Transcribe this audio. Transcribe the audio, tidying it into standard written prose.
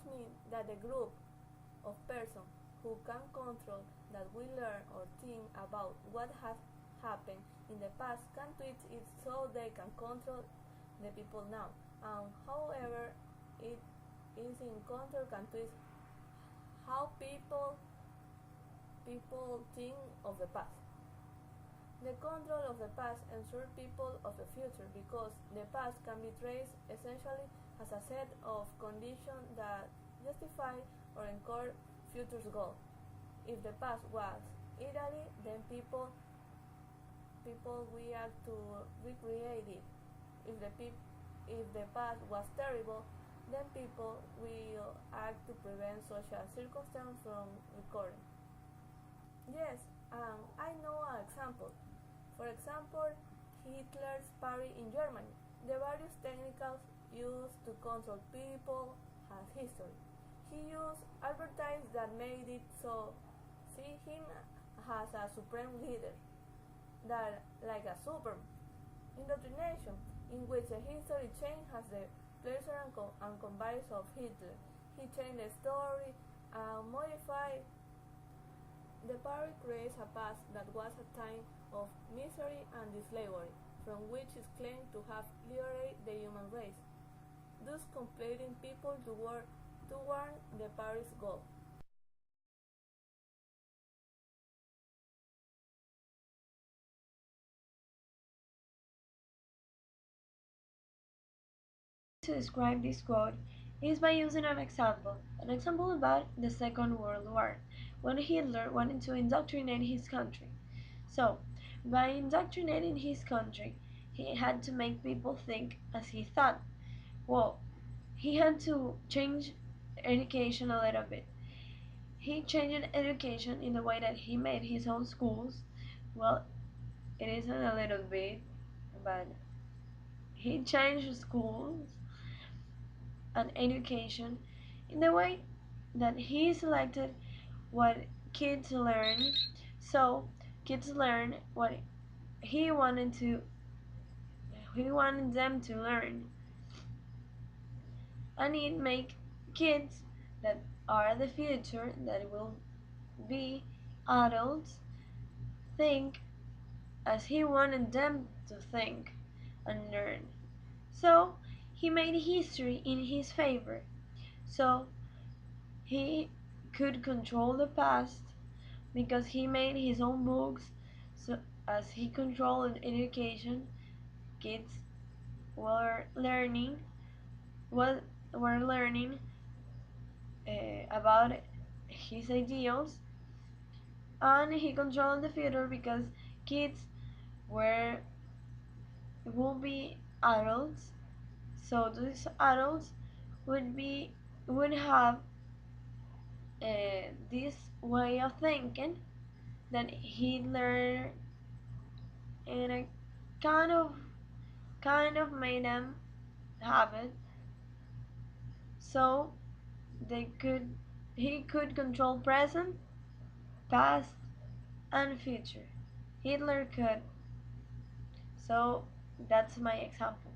mean that the group of persons who can control that we learn or think about what has happened in the past can twist it so they can control the people now. However, it is in control can twist how people think of the past. The control of the past ensures people of the future because the past can be traced essentially as a set of conditions that justify or encourage future goals. If the past was ideal, then people react to recreate it. If the past was terrible, then people will act to prevent such a circumstance from recurring. Yes, I know an example. For example, Hitler's party in Germany. The various techniques used to control people has history. He used advertisements that made it so see him as a supreme leader, that like a superman. Indoctrination, in which the history changed as the pleasure and conveyance of Hitler. He changed the story and modified the party creates a past that was a time of misery and slavery, from which is claimed to have liberated the human race, thus compelling people toward the party's goal. To describe this quote is by using an example about the Second World War, when Hitler wanted to indoctrinate his country. So, by indoctrinating his country, he had to make people think as he thought. Well, he had to change education a little bit. He changed education in the way that he made his own schools. Well, it isn't a little bit, but he changed schools and education in the way that he selected what kids learn. So kids learn what he wanted to he wanted them to learn, and it make kids that are the future, that will be adults, think as he wanted them to think and learn. So he made history in his favor. So he could control the past because he made his own books. So as he controlled education, kids were learning what were learning about his ideals, and he controlled the future because kids were will be adults. So these adults would have this way of thinking that he learned, and it kind of made them have it. So they could he could control present, past, and future. Hitler could. So that's my example.